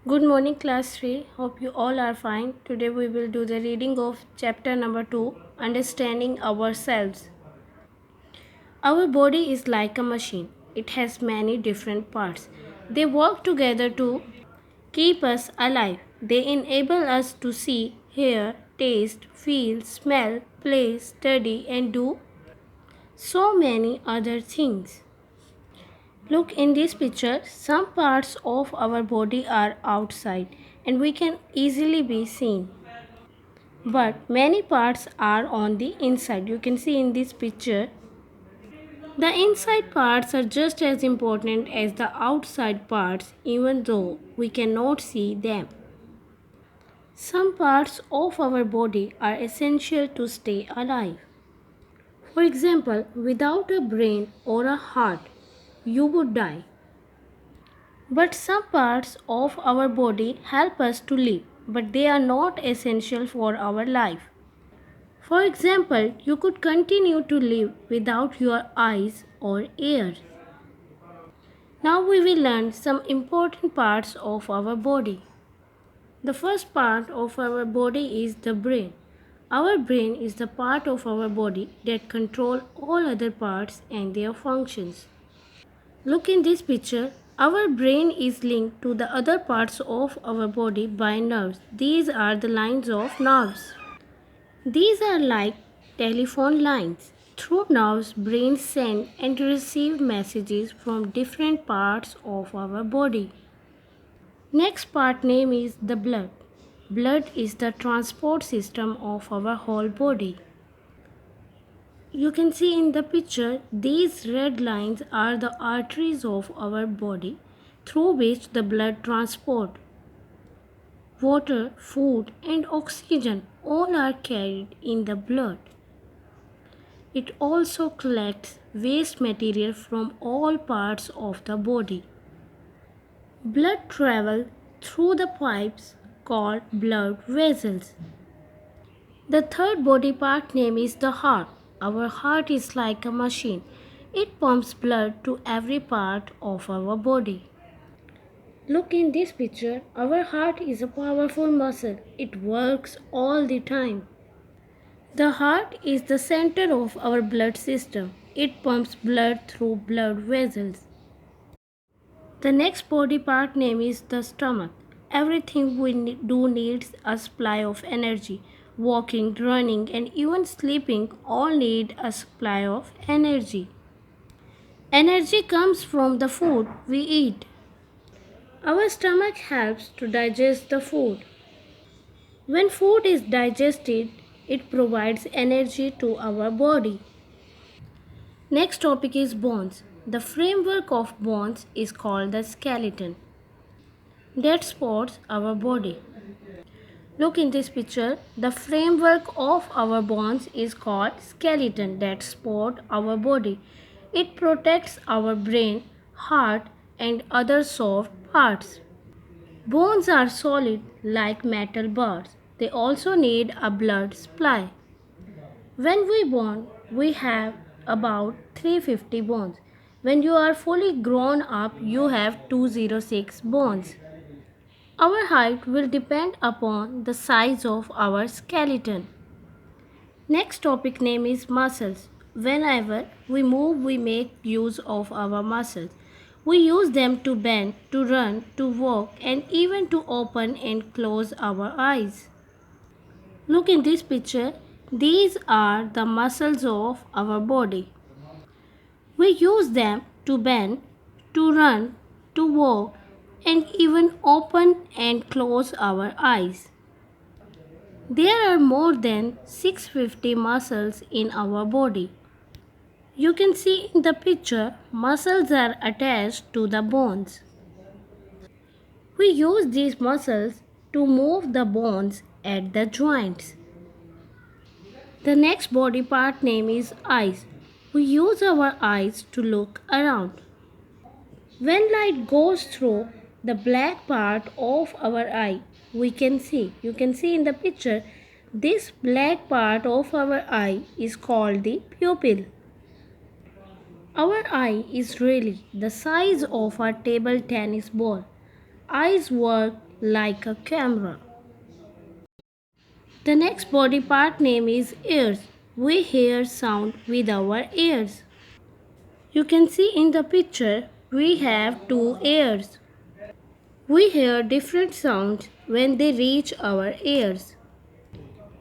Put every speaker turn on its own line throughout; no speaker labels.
Good morning, class 3. Hope you all are fine. Today we will do the reading of chapter number 2, Understanding Ourselves. Our body is like a machine, it has many different parts. They work together to keep us alive. They enable us to see, hear, taste, feel, smell, play, study, and do so many other things. Look in this picture, some parts of our body are outside and we can easily be seen. But many parts are on the inside. You can see in this picture, the inside parts are just as important as the outside parts even though we cannot see them. Some parts of our body are essential to stay alive. For example, without a brain or a heart, you would die. But some parts of our body help us to live, but they are not essential for our life. For example, you could continue to live without your eyes or ears. Now we will learn some important parts of our body. The first part of our body is the brain. Our brain is the part of our body that control all other parts and their functions. Look in this picture. Our brain is linked to the other parts of our body by nerves. These are the lines of nerves. These are like telephone lines. Through nerves, brains send and receive messages from different parts of our body. Next part name is the blood. Blood is the transport system of our whole body. You can see in the picture, these red lines are the arteries of our body through which the blood transport. Water, food and oxygen all are carried in the blood. It also collects waste material from all parts of the body. Blood travels through the pipes called blood vessels. The third body part name is the heart. Our heart is like a machine. It pumps blood to every part of our body. Look in this picture. Our heart is a powerful muscle. It works all the time. The heart is the center of our blood system. It pumps blood through blood vessels. The next body part name is the stomach. Everything we do needs a supply of energy. Walking, running and even sleeping all need a supply of energy. Energy comes from the food we eat. Our stomach helps to digest the food. When food is digested, it provides energy to our body. Next topic is bones. The framework of bones is called the skeleton that supports our body. Look in this picture. The framework of our bones is called skeleton that support our body. It protects our brain, heart and other soft parts. Bones are solid like metal bars. They also need a blood supply. When we born, we have about 350 bones. When you are fully grown up, you have 206 bones. Our height will depend upon the size of our skeleton. Next topic name is muscles. Whenever we move, we make use of our muscles. We use them to bend, to run, to walk, and even to open and close our eyes. Look in this picture. These are the muscles of our body. We use them to bend, to run, to walk, and even open and close our eyes. There are more than 650 muscles in our body. You can see in the picture, muscles are attached to the bones. We use these muscles to move the bones at the joints. The next body part name is eyes. We use our eyes to look around. When light goes through the black part of our eye, we can see. You can see in the picture, this black part of our eye is called the pupil. Our eye is really the size of a table tennis ball. Eyes work like a camera. The next body part name is ears. We hear sound with our ears. You can see in the picture we have two ears. We hear different sounds when they reach our ears.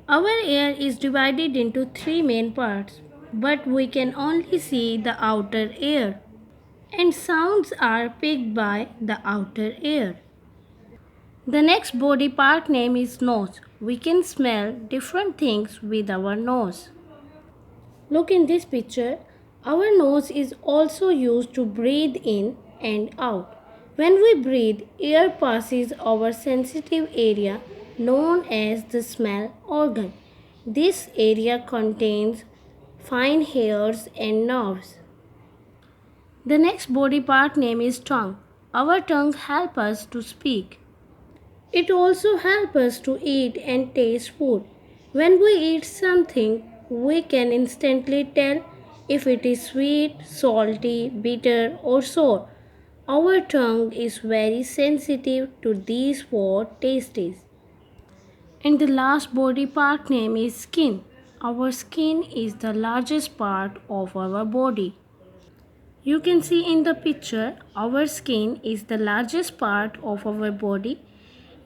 Our ear is divided into three main parts, but we can only see the outer ear, and sounds are picked by the outer ear. The next body part name is nose. We can smell different things with our nose. Look in this picture. Our nose is also used to breathe in and out. When we breathe, air passes over sensitive area known as the smell organ. This area contains fine hairs and nerves. The next body part name is tongue. Our tongue helps us to speak. It also helps us to eat and taste food. When we eat something, we can instantly tell if it is sweet, salty, bitter, or sour. Our tongue is very sensitive to these four tastes. And the last body part name is skin. Our skin is the largest part of our body. You can see in the picture, our skin is the largest part of our body.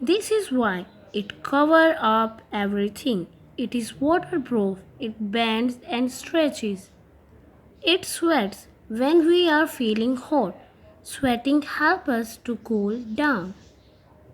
This is why it covers up everything. It is waterproof, it bends and stretches. It sweats when we are feeling hot. Sweating helps us to cool down.